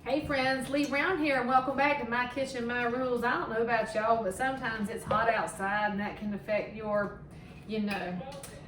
Hey friends, Leigh Brown here, and welcome back to My Kitchen, My Rules. I don't know about y'all, but sometimes it's hot outside and that can affect your,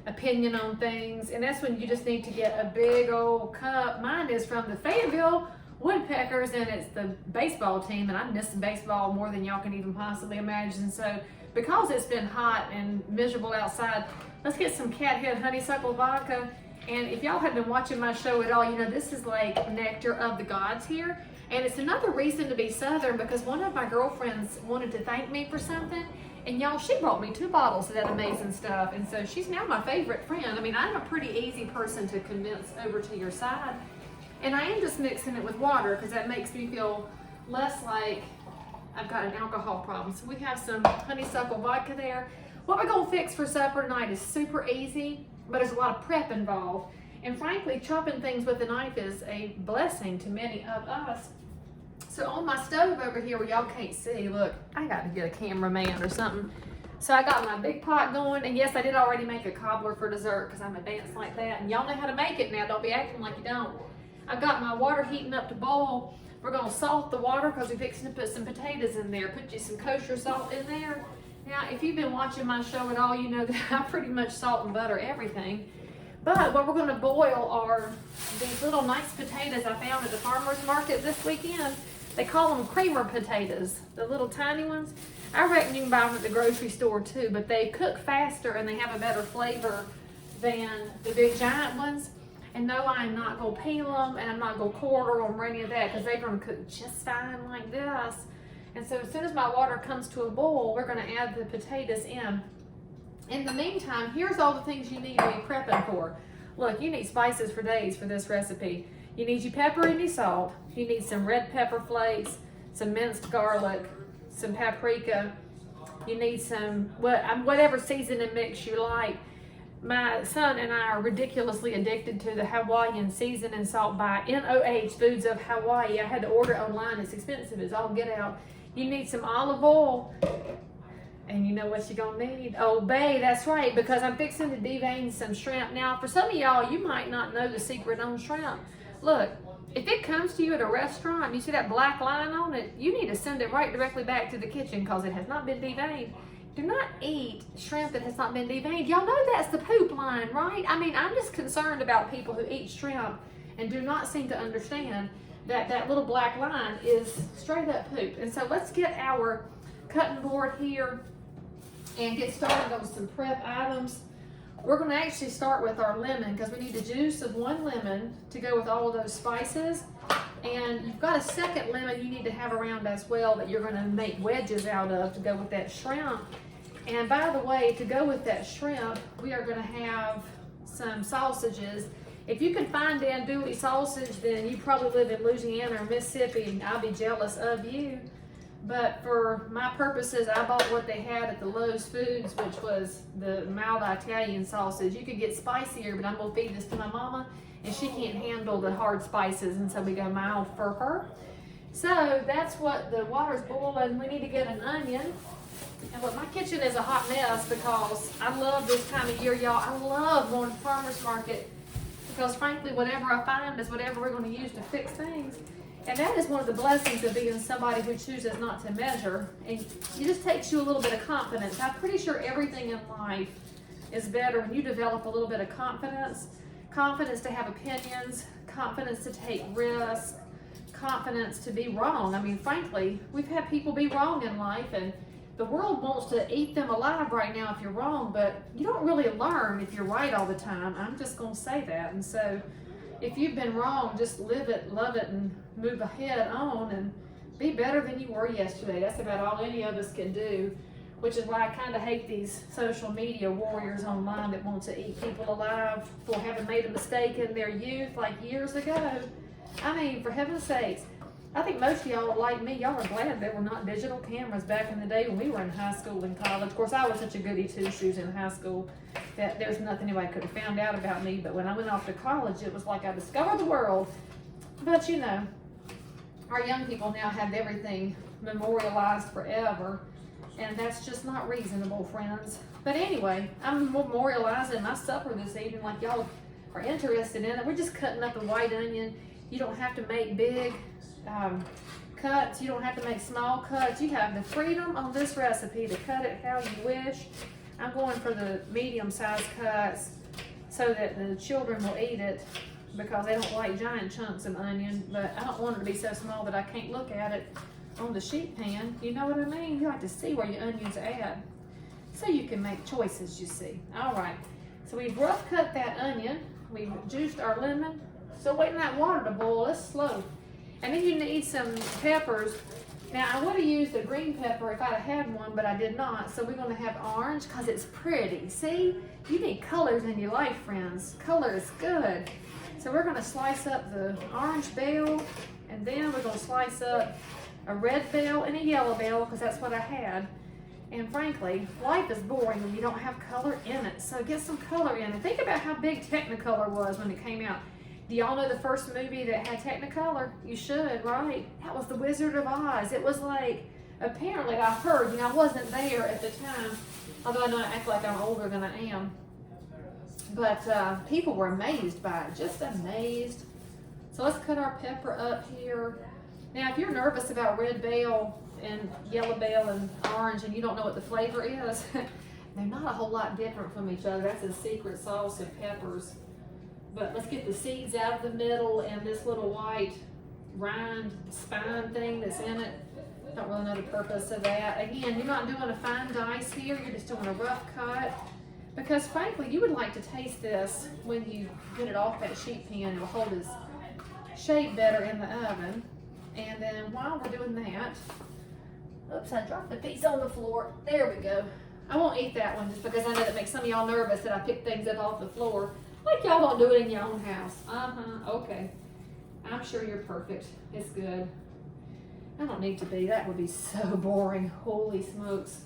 opinion on things. And that's when you just need to get a big old cup. Mine is from the Fayetteville Woodpeckers, and it's the baseball team, and I miss baseball more than y'all can even possibly imagine. So because it's been hot and miserable outside, let's get some cat head honeysuckle vodka. And if y'all have been watching my show at all, you know this is like nectar of the gods here. And it's another reason to be Southern, because one of my girlfriends wanted to thank me for something, and y'all, she brought me 2 bottles of that amazing stuff. And so she's now my favorite friend. I mean, I'm a pretty easy person to convince over to your side. And I am just mixing it with water because that makes me feel less like I've got an alcohol problem. So we have some honeysuckle vodka there. What we're gonna fix for supper tonight is super easy, but there's a lot of prep involved. And frankly, chopping things with a knife is a blessing to many of us. So on my stove over here where y'all can't see, look, I got to get a cameraman or something. So I got my big pot going, and yes, I did already make a cobbler for dessert because I'm advanced like that. And y'all know how to make it now, don't be acting like you don't. I've got my water heating up to boil. We're gonna salt the water because we're fixing to put some potatoes in there. Put you some kosher salt in there. Now, if you've been watching my show at all, you know that I pretty much salt and butter everything. But what we're gonna boil are these little nice potatoes I found at the farmer's market this weekend. They call them creamer potatoes, the little tiny ones. I reckon you can buy them at the grocery store too, but they cook faster and they have a better flavor than the big giant ones. And no, I'm not gonna peel them, and I'm not gonna quarter them or any of that, because they're gonna cook just fine like this. And so as soon as my water comes to a boil, we're gonna add the potatoes in. In the meantime, here's all the things you need to be prepping for. Look, you need spices for days for this recipe. You need your pepper and your salt. You need some red pepper flakes, some minced garlic, some paprika. You need some, whatever seasoning mix you like. My son and I are ridiculously addicted to the Hawaiian seasoning salt by NOH Foods of Hawaii. I had to order it online. It's expensive. It's all get out. You need some olive oil. And you know what you're gonna need? Old Bay, that's right, because I'm fixing to devein some shrimp. Now, for some of y'all, you might not know the secret on shrimp. Look, if it comes to you at a restaurant and you see that black line on it, you need to send it right directly back to the kitchen because it has not been deveined. Do not eat shrimp that has not been deveined. Y'all know that's the poop line, right? I mean, I'm just concerned about people who eat shrimp and do not seem to understand that that little black line is straight up poop. And so let's get our cutting board here and get started on some prep items. We're gonna actually start with our lemon because we need the juice of 1 lemon to go with all of those spices. And you've got a second lemon you need to have around as well that you're gonna make wedges out of to go with that shrimp. And by the way, to go with that shrimp, we are gonna have some sausages. If you can find andouille sausage, then you probably live in Louisiana or Mississippi, and I'll be jealous of you. But for my purposes, I bought what they had at the Lowe's Foods, which was the mild Italian sausage. You could get spicier, but I'm gonna feed this to my mama, and she can't handle the hard spices, and so we go mild for her. So that's what the water's boiling. We need to get an onion. And look, my kitchen is a hot mess because I love this time of year, y'all. I love going to the farmer's market because frankly, whatever I find is whatever we're gonna use to fix things. And that is one of the blessings of being somebody who chooses not to measure. And it just takes you a little bit of confidence. I'm pretty sure everything in life is better when you develop a little bit of confidence. Confidence to have opinions, confidence to take risks, confidence to be wrong. I mean, frankly, we've had people be wrong in life, and the world wants to eat them alive right now if you're wrong, but you don't really learn if you're right all the time. I'm just gonna say that. And so if you've been wrong, just live it, love it, and move ahead on and be better than you were yesterday. That's about all any of us can do, which is why I kind of hate these social media warriors online that want to eat people alive for having made a mistake in their youth like years ago. I mean, for heaven's sakes, I think most of y'all like me, y'all are glad there were not digital cameras back in the day when we were in high school and college. Of course, I was such a goody two-shoes in high school that there's nothing anybody could have found out about me. But when I went off to college, it was like I discovered the world. But you know, our young people now have everything memorialized forever, and that's just not reasonable, friends. But anyway, I'm memorializing my supper this evening like y'all are interested in it. We're just cutting up a white onion. You don't have to make big cuts. You don't have to make small cuts. You have the freedom on this recipe to cut it how you wish. I'm going for the medium-sized cuts so that the children will eat it, because they don't like giant chunks of onion, but I don't want it to be so small that I can't look at it on the sheet pan. You know what I mean? You like to see where your onions are at, so you can make choices, you see. All right, so we've rough cut that onion. We've juiced our lemon. Still waiting that water to boil. It's slow. And then you need some peppers. Now, I would have used a green pepper if I'd have had one, but I did not. So we're going to have orange because it's pretty. See? You need colors in your life, friends. Color is good. So we're going to slice up the orange bell, and then we're going to slice up a red bell and a yellow bell, because that's what I had. And frankly, life is boring when you don't have color in it. So get some color in it. Think about how big Technicolor was when it came out. Do y'all know the first movie that had Technicolor? You should, right? That was The Wizard of Oz. It was like, apparently I heard, you know, I wasn't there at the time, although I know I act like I'm older than I am. But people were amazed by it, just amazed. So let's cut our pepper up here. Now, if you're nervous about red bell and yellow bell and orange and you don't know what the flavor is, they're not a whole lot different from each other. That's a secret sauce of peppers. But let's get the seeds out of the middle and this little white rind spine thing that's in it. Don't really know the purpose of that. Again, you're not doing a fine dice here, you're just doing a rough cut. Because frankly, you would like to taste this when you get it off that sheet pan. It'll hold its shape better in the oven. And then while we're doing that, oops, I dropped the piece on the floor. There we go. I won't eat that one just because I know that makes some of y'all nervous that I pick things up off the floor. Like y'all don't do it in your own house. Okay. I'm sure you're perfect. It's good. I don't need to be. That would be so boring. Holy smokes.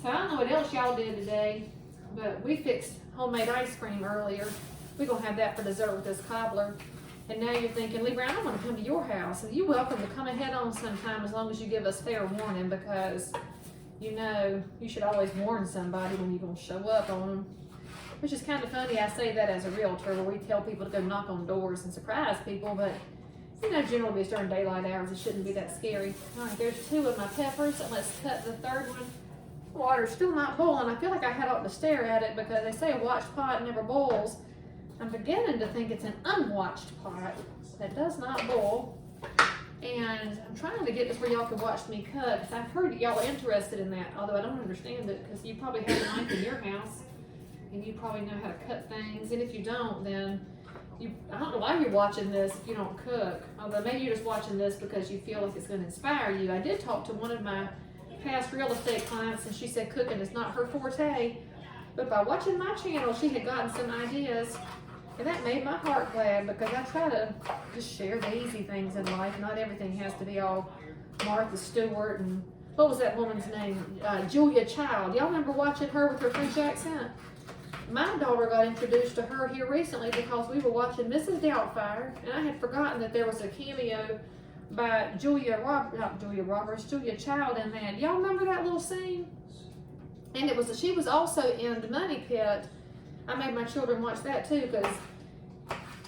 So I don't know what else y'all did today, but we fixed homemade ice cream earlier. We're going to have that for dessert with this cobbler. And now you're thinking, Leigh, I want to come to your house. And you're welcome to come ahead on sometime, as long as you give us fair warning, because you know you should always warn somebody when you're going to show up on them. Which is kind of funny. I say that as a realtor, where we tell people to go knock on doors and surprise people, but you know, generally it's during daylight hours. It shouldn't be that scary. All right, there's 2 of my peppers, and let's cut the third one. Water's still not boiling. I feel like I had ought to stare at it, because they say a watched pot never boils. I'm beginning to think it's an unwatched pot that does not boil. And I'm trying to get this where y'all can watch me cut, because I've heard y'all are interested in that, although I don't understand it, because you probably have a knife in your house. And you probably know how to cut things. And if you don't, then I don't know why you're watching this if you don't cook. Although maybe you're just watching this because you feel like it's going to inspire you. I did talk to one of my past real estate clients, and she said cooking is not her forte. But by watching my channel, she had gotten some ideas. And that made my heart glad, because I try to just share the easy things in life. Not everything has to be all Martha Stewart and what was that woman's name? Julia Child. Y'all remember watching her with her French accent? My daughter got introduced to her here recently because we were watching Mrs. Doubtfire, and I had forgotten that there was a cameo by Julia Child in that. Y'all remember that little scene? And she was also in The Money Pit. I made my children watch that too, because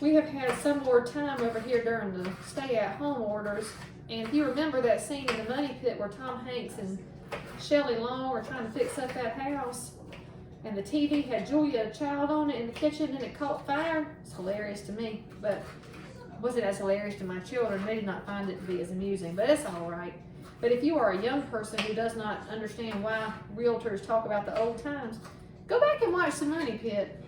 we have had some more time over here during the stay-at-home orders. And if you remember that scene in The Money Pit where Tom Hanks and Shelley Long were trying to fix up that house, and the TV had Julia Child on it in the kitchen, and it caught fire. It's hilarious to me, but wasn't as hilarious to my children. They did not find it to be as amusing, but it's all right. But if you are a young person who does not understand why realtors talk about the old times, go back and watch The Money Pit.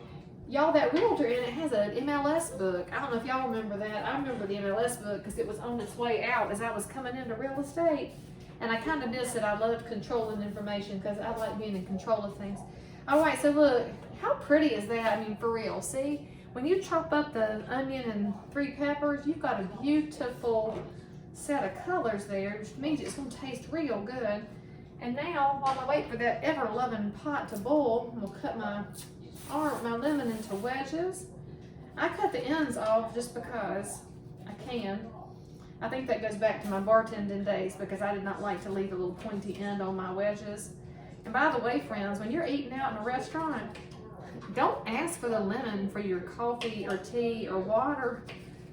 Y'all, that realtor in it has an MLS book. I don't know if y'all remember that. I remember the MLS book because it was on its way out as I was coming into real estate. And I kind of miss it. I loved controlling information because I like being in control of things. All right, so look, how pretty is that? I mean, for real. See, when you chop up the onion and 3 peppers, you've got a beautiful set of colors there, which means it's going to taste real good. And now, while I wait for that ever-loving pot to boil, I'm going to cut my lemon into wedges. I cut the ends off just because I can. I think that goes back to my bartending days, because I did not like to leave a little pointy end on my wedges. And by the way, friends, when you're eating out in a restaurant, don't ask for the lemon for your coffee or tea or water.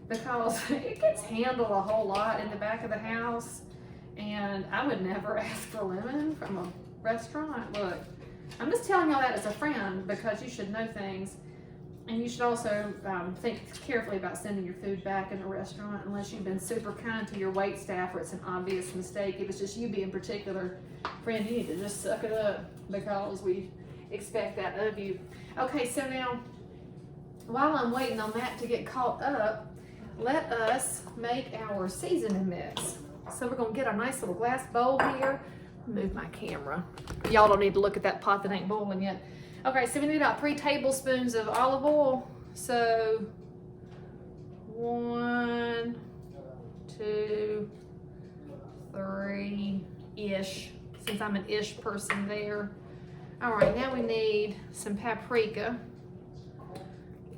because it gets handled a whole lot in the back of the house, and I would never ask for lemon from a restaurant. Look, I'm just telling y'all that as a friend because you should know things, and you should also think carefully about sending your food back in a restaurant unless you've been super kind to your wait staff or it's an obvious mistake. If it's just you being particular, friend, you need to just suck it up because we expect that of you. Okay, so now while I'm waiting on that to get caught up, let us make our seasoning mix. So we're gonna get our nice little glass bowl here. Move my camera. Y'all don't need to look at that pot that ain't boiling yet. Okay, so we need about 3 tablespoons of olive oil. So 1, 2, 3-ish, since I'm an ish person there. All right, now we need some paprika.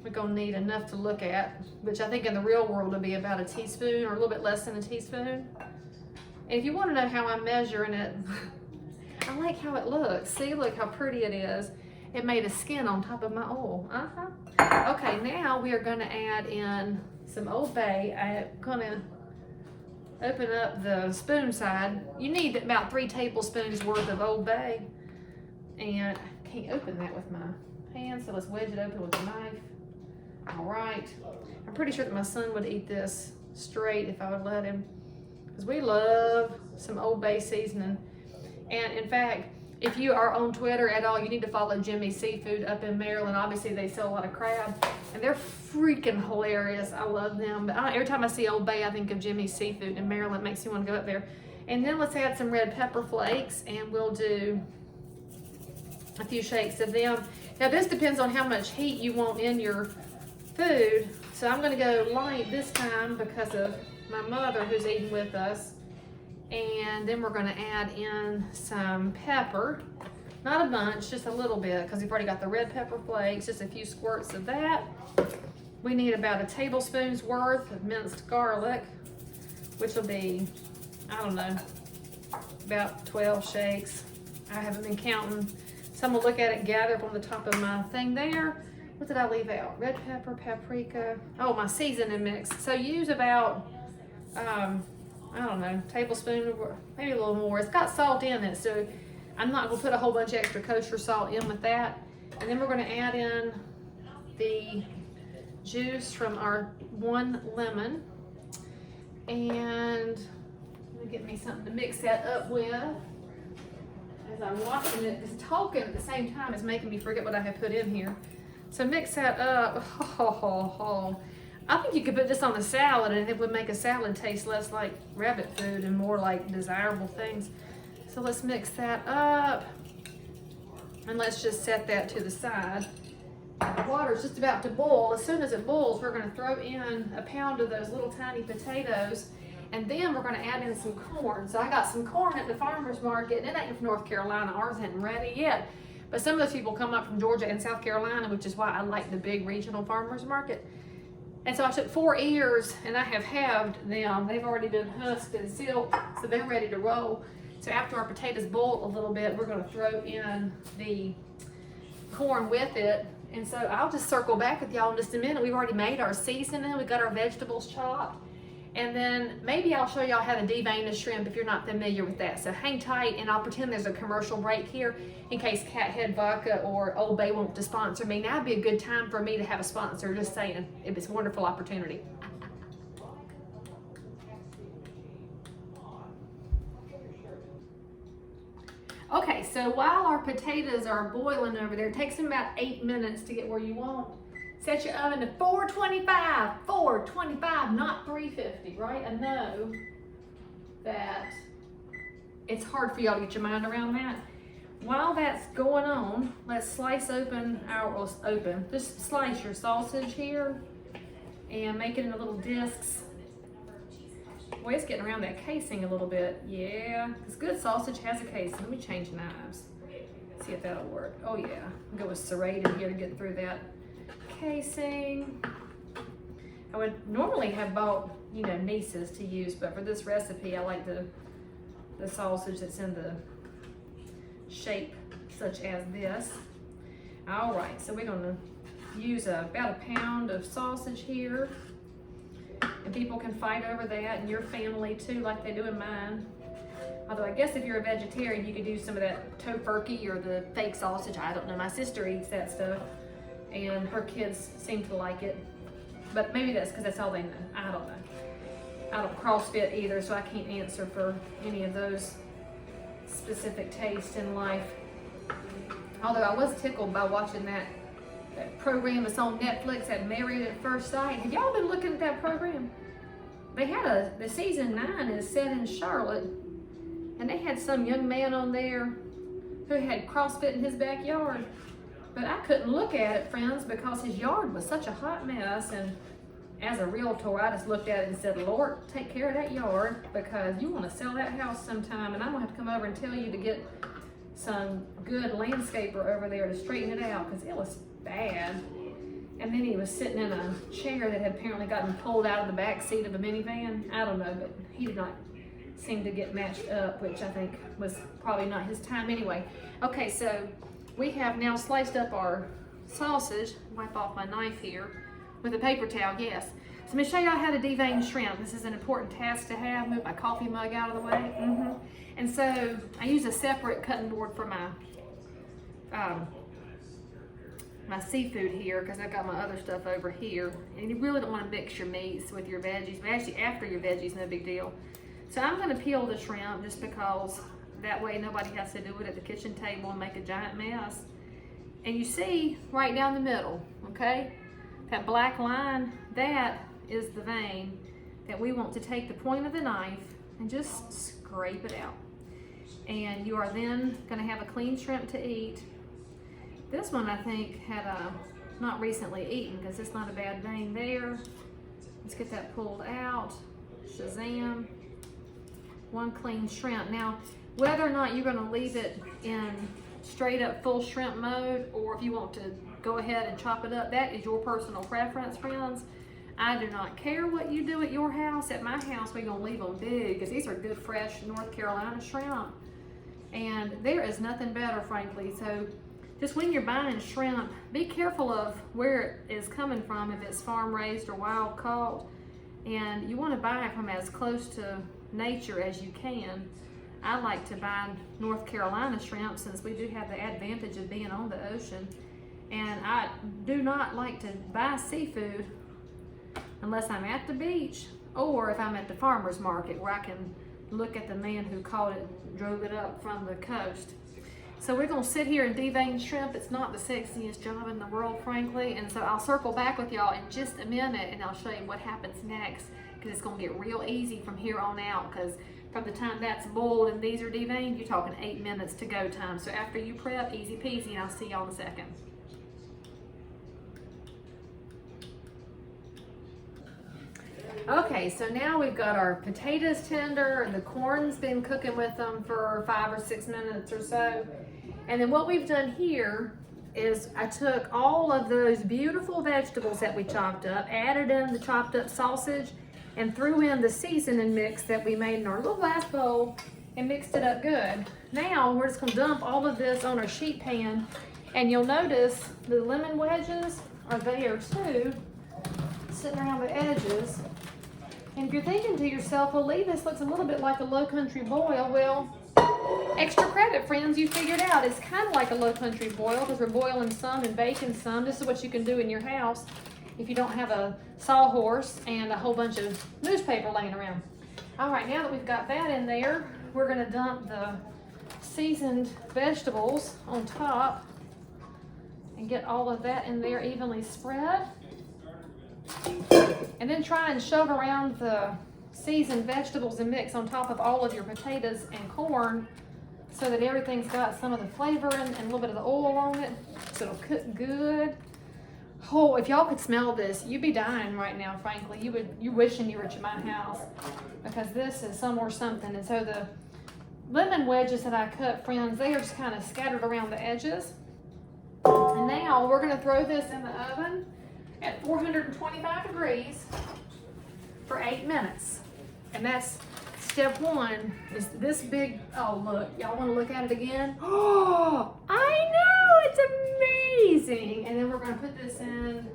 We're gonna need enough to look at, which I think in the real world would be about a teaspoon or a little bit less than a teaspoon. And if you wanna know how I'm measuring it, I like how it looks. See, look how pretty it is. It made a skin on top of my oil. Okay, now we are gonna add in some Old Bay. I'm gonna open up the spoon side. You need about 3 tablespoons worth of Old Bay. And I can't open that with my hand, so let's wedge it open with a knife. All right. I'm pretty sure that my son would eat this straight if I would let him, because we love some Old Bay seasoning. And in fact, if you are on Twitter at all, you need to follow Jimmy Seafood up in Maryland. Obviously, they sell a lot of crab, and they're freaking hilarious. I love them. But every time I see Old Bay, I think of Jimmy Seafood in Maryland. It makes me want to go up there. And then let's add some red pepper flakes, and we'll do a few shakes of them. Now, this depends on how much heat you want in your food. So I'm going to go light this time because of my mother who's eating with us. And then we're going to add in some pepper, not a bunch, just a little bit, because we've already got the red pepper flakes, just a few squirts of that. We need about a tablespoon's worth of minced garlic, which will be, I don't know, about 12 shakes. I haven't been counting. So I'm gonna look at it, gather up on the top of my thing there. What did I leave out? Red pepper, paprika. Oh, my seasoning mix. So use about, I don't know, tablespoon, maybe a little more. It's got salt in it, so I'm not gonna put a whole bunch of extra kosher salt in with that. And then we're gonna add in the juice from our 1 lemon. And let me get me something to mix that up with. As I'm watching it, just talking at the same time is making me forget what I have put in here. So mix that up. I think you could put this on a salad and it would make a salad taste less like rabbit food and more like desirable things. So let's mix that up. And let's just set that to the side. The water's just about to boil. As soon as it boils, we're gonna throw in a pound of those little tiny potatoes. And then we're gonna add in some corn. So I got some corn at the farmer's market, and it ain't from North Carolina. Ours isn't ready yet. But some of those people come up from Georgia and South Carolina, which is why I like the big regional farmer's market. And so I took 4 ears and I have halved them. They've already been husked and sealed, so they're ready to roll. So after our potatoes boil a little bit, we're gonna throw in the corn with it. And so I'll just circle back with y'all in just a minute. We've already made our seasoning. We got our vegetables chopped. And then maybe I'll show y'all how to devein a shrimp if you're not familiar with that. So hang tight, and I'll pretend there's a commercial break here in case Cat Head Vodka or Old Bay want to sponsor me. Now would be a good time for me to have a sponsor, just saying. It's a wonderful opportunity. Okay, so while our potatoes are boiling over there, it takes them about 8 minutes to get where you want. Set your oven to 425, not 350, right? I know that it's hard for y'all to get your mind around that. While that's going on, let's slice open just slice your sausage here and make it into little discs. Boy, it's getting around that casing a little bit. Yeah, because good sausage has a casing. Let me change knives. See if that'll work. Oh yeah, I'll go with serrated here to get through that casing. I would normally have bought, nieces to use, but for this recipe, I like the sausage that's in the shape such as this. All right, so we're gonna use about a pound of sausage here. And people can fight over that in your family too, like they do in mine. Although I guess if you're a vegetarian, you could do some of that 𝙏𝙀𝘼𝘼 or the fake sausage. I don't know. My sister eats that stuff, and her kids seem to like it. But maybe that's because that's all they know. I don't know. I don't CrossFit either, so I can't answer for any of those specific tastes in life. Although I was tickled by watching that program that's on Netflix, that Married at First Sight. Have y'all been looking at that program? They had the season 9 is set in Charlotte, and they had some young man on there who had CrossFit in his backyard. But I couldn't look at it, friends, because his yard was such a hot mess. And as a realtor, I just looked at it and said, Lord, take care of that yard, because you want to sell that house sometime, and I'm gonna have to come over and tell you to get some good landscaper over there to straighten it out, because it was bad. And then he was sitting in a chair that had apparently gotten pulled out of the back seat of a minivan. I don't know, but he did not seem to get matched up, which I think was probably not his time anyway. Okay, so we have now sliced up our sausage. Wipe off my knife here with a paper towel, yes. So let me show y'all how to devein shrimp. This is an important task to have. Move my coffee mug out of the way. And so I use a separate cutting board for my my seafood here, because I've got my other stuff over here. And you really don't want to mix your meats with your veggies, but actually after your veggies, no big deal. So I'm going to peel the shrimp just because that way nobody has to do it at the kitchen table and make a giant mess. And you see right down the middle, okay, that black line, that is the vein that we want to take the point of the knife and just scrape it out. And you are then going to have a clean shrimp to eat. This one I think had not recently eaten, because it's not a bad vein there. Let's get that pulled out. Shazam. One clean shrimp. Now, whether or not you're going to leave it in straight up full shrimp mode, or if you want to go ahead and chop it up, that is your personal preference, friends. I do not care what you do at your house. At my house, we're going to leave them big, because these are good, fresh North Carolina shrimp. And there is nothing better, frankly. So just when you're buying shrimp, be careful of where it is coming from, if it's farm raised or wild caught. And you want to buy it from as close to nature as you can. I like to buy North Carolina shrimp, since we do have the advantage of being on the ocean. And I do not like to buy seafood unless I'm at the beach, or if I'm at the farmer's market, where I can look at the man who caught it, drove it up from the coast. So we're gonna sit here and devein shrimp. It's not the sexiest job in the world, frankly. And so I'll circle back with y'all in just a minute, and I'll show you what happens next, because it's gonna get real easy from here on out, because from the time that's boiled and these are deveined, you're talking 8 minutes to go time. So after you prep, easy peasy, and I'll see y'all in a second. Okay, so now we've got our potatoes tender, and the corn's been cooking with them for 5 or 6 minutes or so. And then what we've done here is I took all of those beautiful vegetables that we chopped up, added in the chopped up sausage, and threw in the seasoning mix that we made in our little glass bowl and mixed it up good. Now we're just gonna dump all of this on our sheet pan, and you'll notice the lemon wedges are there too, sitting around the edges. And if you're thinking to yourself, well, Leigh, this looks a little bit like a low country boil. Well, extra credit, friends, you figured out it's kind of like a low country boil, because we're boiling some and baking some. This is what you can do in your house if you don't have a sawhorse and a whole bunch of newspaper laying around. All right, now that we've got that in there, we're gonna dump the seasoned vegetables on top and get all of that in there evenly spread. And then try and shove around the seasoned vegetables and mix on top of all of your potatoes and corn, so that everything's got some of the flavor and a little bit of the oil on it, so it'll cook good. Oh, if y'all could smell this, you'd be dying right now, frankly. You're wishing you were at my house, because this is somewhere something. And so the lemon wedges that I cut, friends, they are just kind of scattered around the edges. And now we're gonna throw this in the oven at 425 degrees for 8 minutes. And that's step one, is this big, oh look, y'all wanna look at it again? Oh, I know, it's amazing. And then we're gonna put this in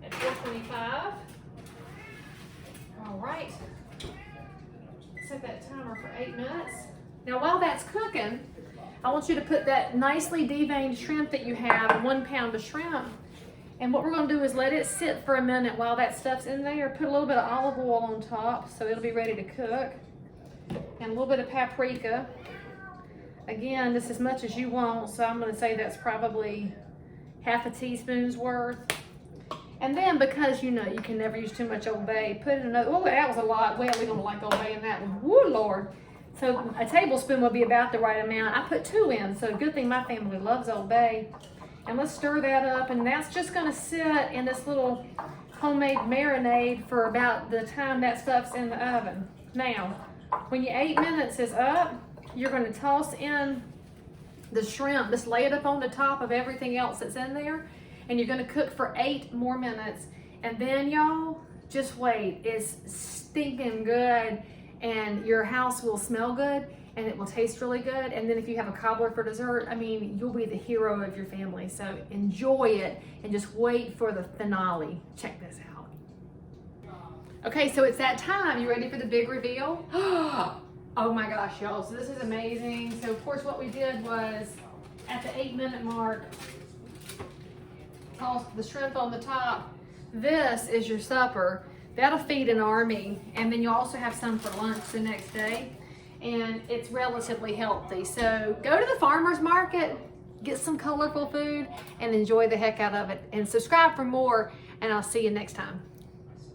at 425. All right, set that timer for 8 minutes. Now while that's cooking, I want you to put that nicely deveined shrimp that you have, 1 pound of shrimp. And what we're gonna do is let it sit for a minute while that stuff's in there. Put a little bit of olive oil on top so it'll be ready to cook. And a little bit of paprika. Again, this is as much as you want, so I'm gonna say that's probably half a teaspoon's worth. And then because you know you can never use too much Old Bay, put in another, oh that was a lot. Well, we don't like Old Bay in that one. Woo Lord. So a tablespoon would be about the right amount. I put 2 in, so good thing my family loves Old Bay. And let's stir that up, and that's just gonna sit in this little homemade marinade for about the time that stuff's in the oven. Now, when your 8 minutes is up, you're gonna toss in the shrimp. Just lay it up on the top of everything else that's in there, and you're gonna cook for 8 more minutes. And then y'all, just wait. It's stinking good, and your house will smell good, and it will taste really good. And then if you have a cobbler for dessert, I mean, you'll be the hero of your family. So enjoy it and just wait for the finale. Check this out. Okay, so it's that time. You ready for the big reveal? Oh my gosh, y'all, so this is amazing. So of course what we did was, at the 8 minute mark, toss the shrimp on the top. This is your supper. That'll feed an army. And then you also have some for lunch the next day. And it's relatively healthy. So go to the farmer's market, get some colorful food, and enjoy the heck out of it. And subscribe for more, and I'll see you next time.